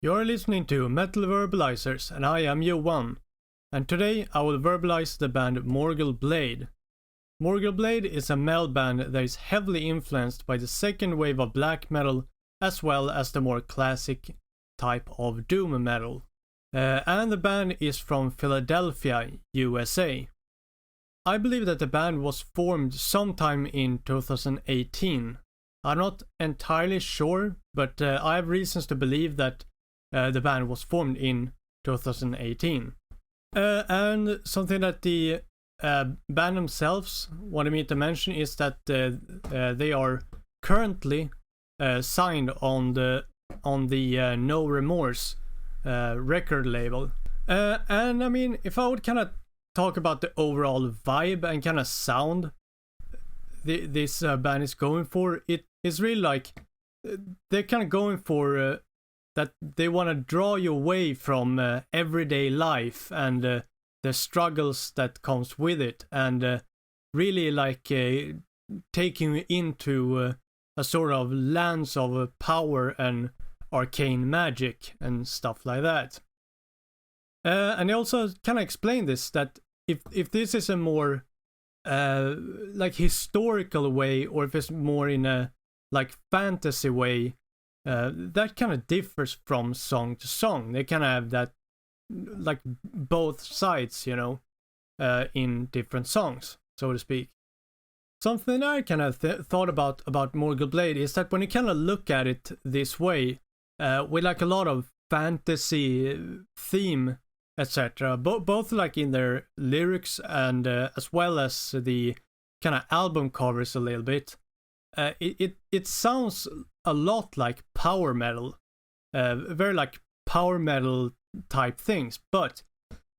You're listening to Metal Verbalizers, and I am Johan. And today I will verbalize the band Morgul Blade. Morgul Blade is a metal band that is heavily influenced by the second wave of black metal, as well as the more classic type of doom metal. And the band is from Philadelphia, USA. I believe that the band was formed sometime in 2018. I'm not entirely sure, but I have reasons to believe that the band was formed in 2018. And something that the band themselves wanted me to mention is that they are currently signed on the No Remorse record label. And I mean, if I would kind of talk about the overall vibe and kind of sound this band is going for, it is really like they're kind of going for that they want to draw you away from everyday life and the struggles that comes with it, and really like taking you into a sort of lands of power and arcane magic and stuff like that. And they also kind of explain this, that if this is a more like historical way, or if it's more in a like fantasy way, that kind of differs from song to song. They kind of have that like both sides, you know, in different songs, so to speak. Something I kind of thought about Morgul Blade is that when you kind of look at it this way, with like a lot of fantasy theme, etc., both like in their lyrics and as well as the kind of album covers a little bit, it sounds a lot like power metal, very like power metal type things, but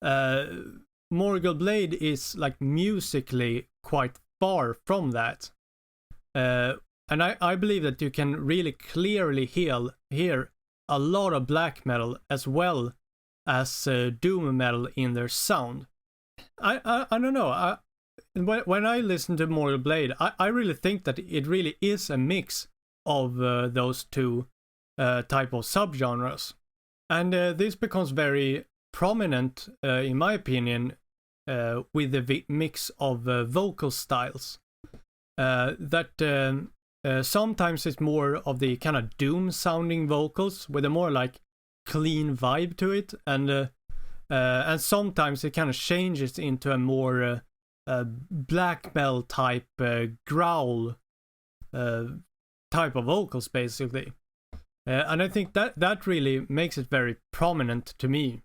Morgul Blade is like musically quite far from that, and I believe that you can really clearly hear a lot of black metal as well as doom metal in their sound. I don't know, when I listen to Morgul Blade, I really think that it really is a mix of those two type of subgenres, and this becomes very prominent in my opinion with the mix of vocal styles, that sometimes it's more of the kind of doom sounding vocals with a more like clean vibe to it, and sometimes it kind of changes into a more black metal type growl type of vocals basically, and I think that really makes it very prominent to me,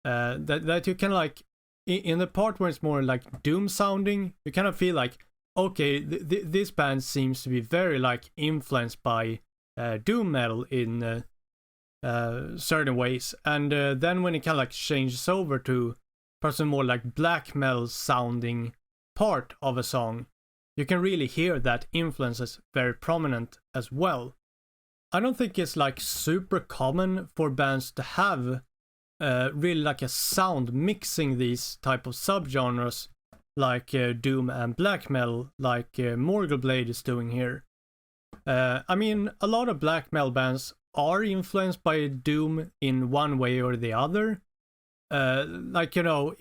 that you can like in the part where it's more like doom sounding, you kind of feel like, okay, this band seems to be very like influenced by doom metal in certain ways, and then when it kind of like changes over to perhaps a more like black metal sounding part of a song, you can really hear that influence is very prominent as well. I don't think it's like super common for bands to have really like a sound mixing these type of subgenres like doom and black metal, like Morgul Blade is doing here. I mean, a lot of black metal bands are influenced by doom in one way or the other. Like, you know,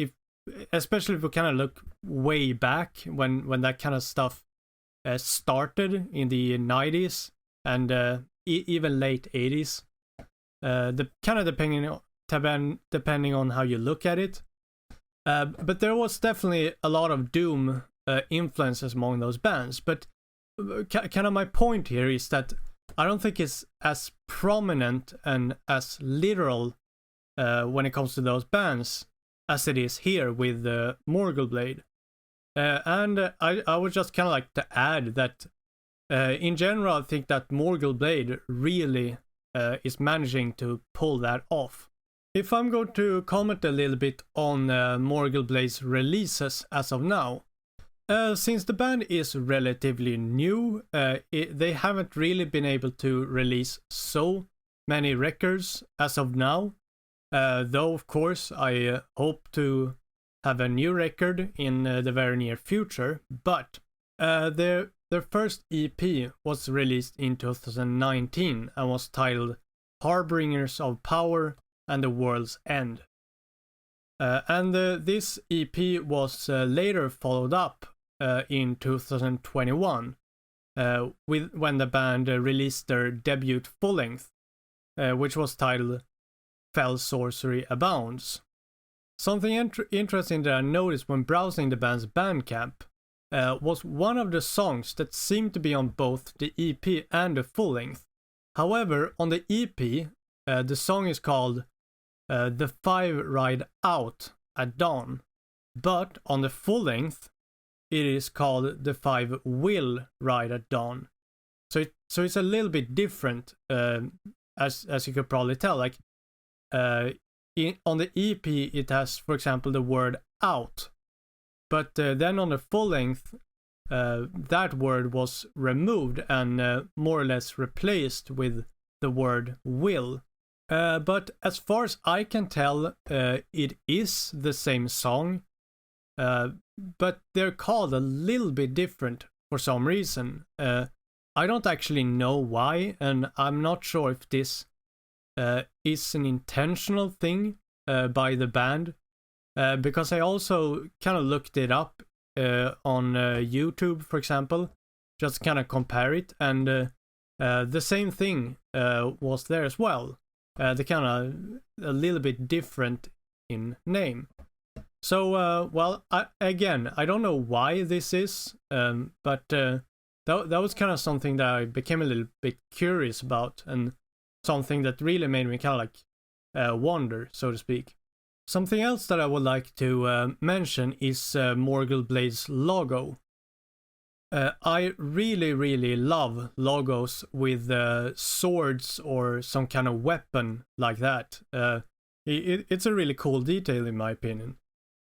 especially if we kind of look way back when that kind of stuff started in the 90s and even late 80s, the kind of depending on how you look at it, but there was definitely a lot of doom influences among those bands. But kind of my point here is that I don't think it's as prominent and as literal when it comes to those bands as it is here with Morgul Blade. And I would just kind of like to add that in general, I think that Morgul Blade really is managing to pull that off. If I'm going to comment a little bit on Morgul Blade's releases as of now, since the band is relatively new, they haven't really been able to release so many records as of now. Though, of course, I hope to have a new record in the very near future. But their first EP was released in 2019 and was titled Harbingers of Power and the World's End. This EP was later followed up in 2021 when the band released their debut full-length, which was titled Fell Sorcery Abounds. Something interesting that I noticed when browsing the band's Bandcamp was one of the songs that seemed to be on both the EP and the full-length. However, on the EP, the song is called The 5 Ride Out at Dawn, but on the full-length, it is called The 5 Will Ride at Dawn. So it's a little bit different, as you could probably tell. Like on the EP, it has, for example, the word out, but then on the full-length, that word was removed and more or less replaced with the word will. But as far as I can tell, it is the same song, but they're called a little bit different for some reason. I don't actually know why, and I'm not sure if this is an intentional thing by the band, because I also kind of looked it up on YouTube, for example, just kind of compare it, and the same thing was there as well. They're kind of a little bit different in name. So, well, I don't know why this is, but that was kind of something that I became a little bit curious about, and something that really made me kind of like wonder, so to speak. Something else that I would like to mention is Morgul Blade's logo. I really love logos with swords or some kind of weapon like that. It's a really cool detail in my opinion.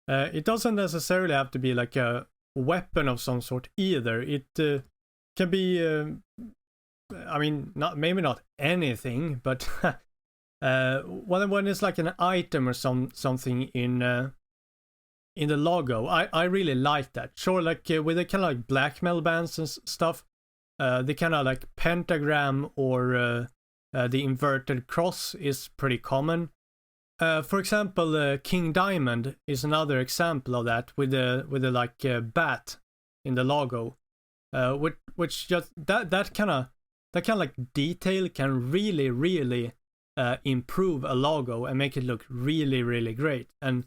It doesn't necessarily have to be like a weapon of some sort either. It can be, I mean, maybe not anything, but when it's like an item or something in the logo, I really like that. Sure, like with the kind of like black metal bands and stuff, the kind of like pentagram or the inverted cross is pretty common. For example, King Diamond is another example of that with the like bat in the logo, which just that kind of like detail can really improve a logo and make it look really great. And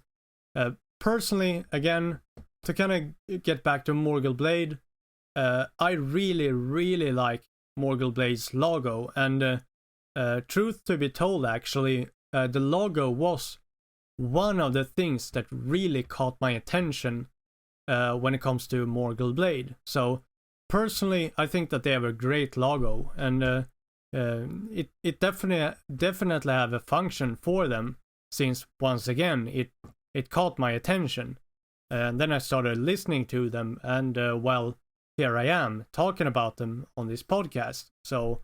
personally, again, to kind of get back to Morgul Blade, I really like Morgul Blade's logo, and truth to be told, actually, the logo was one of the things that really caught my attention when it comes to Morgul Blade. So personally, I think that they have a great logo, and it definitely have a function for them, since once again it caught my attention, and then I started listening to them, and well, here I am talking about them on this podcast. So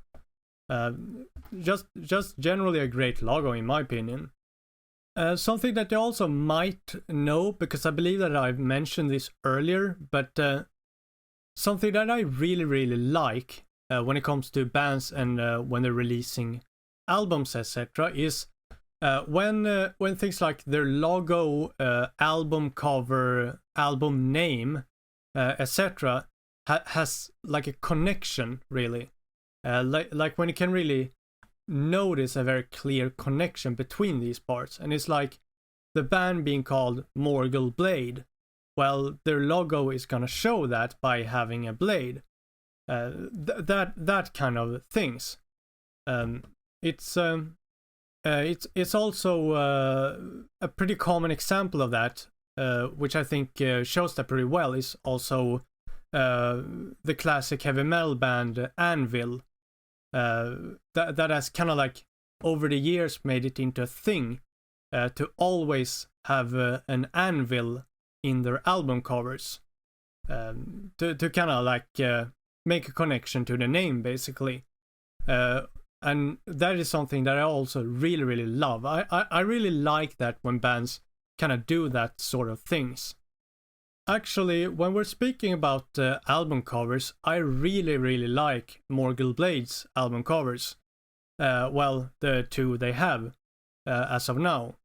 just generally a great logo in my opinion. Something that you also might know, because I believe that I've mentioned this earlier, but something that I really like when it comes to bands and when they're releasing albums, etc., is when things like their logo, album cover, album name, etc., has like a connection, really. Like when you can really notice a very clear connection between these parts, and it's like the band being called Morgul Blade. Well, their logo is gonna show that by having a blade. That kind of things. It's also a pretty common example of that, which I think shows that pretty well, is also the classic heavy metal band Anvil. That has kind of like over the years made it into a thing to always have an anvil in their album covers, to kind of like make a connection to the name, basically. And that is something that I also really love. I really like that when bands kind of do that sort of things. Actually, when we're speaking about album covers, I really like Morgul Blade's album covers. well, the two they have as of now.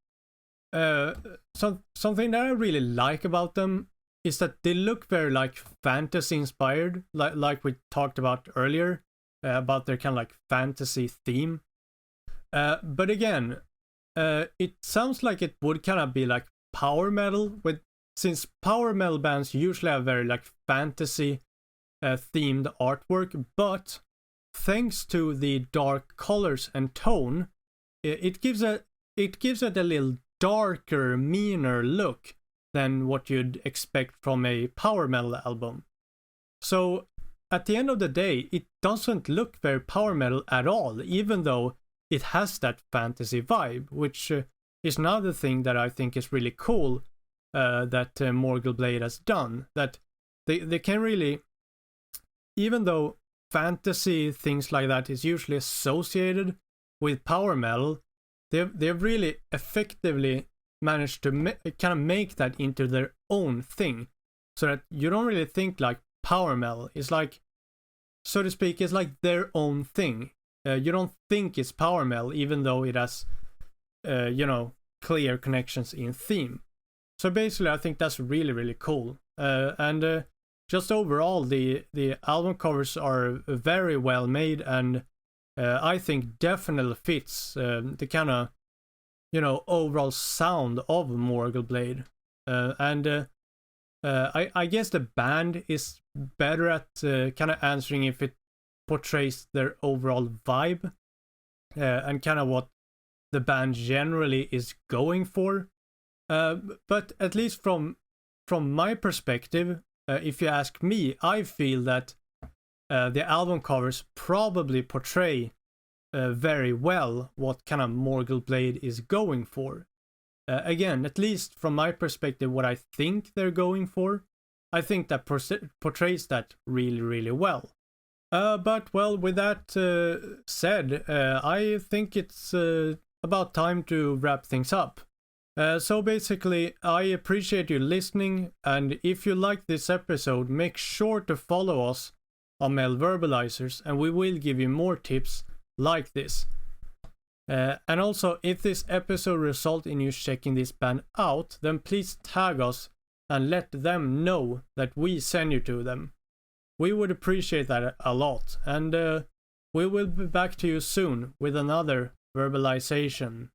Something that I really like about them is that they look very like fantasy inspired, like we talked about earlier, about their kind of like fantasy theme. But again, it sounds like it would kind of be like power metal, since power metal bands usually have very like fantasy themed artwork, but thanks to the dark colors and tone, it gives it a little darker, meaner look than what you'd expect from a power metal album. So at the end of the day, it doesn't look very power metal at all, even though it has that fantasy vibe, which is another thing that I think is really cool that Morgul Blade has done. That they can really, even though fantasy things like that is usually associated with power metal, they've really effectively managed to kind of make that into their own thing, so that you don't really think like power metal. It's like, so to speak, it's like their own thing. You don't think it's power metal, even though it has, clear connections in theme. So basically, I think that's really, really cool. And just overall, the album covers are very well made, and I think definitely fits the kind of, overall sound of Morgul Blade. I guess the band is better at kind of answering if it portrays their overall vibe and kind of what the band generally is going for. But at least from my perspective, if you ask me, I feel that the album covers probably portray very well what kind of Morgul Blade is going for. Again, at least from my perspective, what I think they're going for, I think that portrays that really, really well. But well, with that said, I think it's about time to wrap things up. So basically, I appreciate you listening, and if you like this episode, make sure to follow us on Verbalizers, and we will give you more tips like this. And also, if this episode results in you checking this band out, then please tag us and let them know that we send you to them. We would appreciate that a lot, and we will be back to you soon with another verbalization.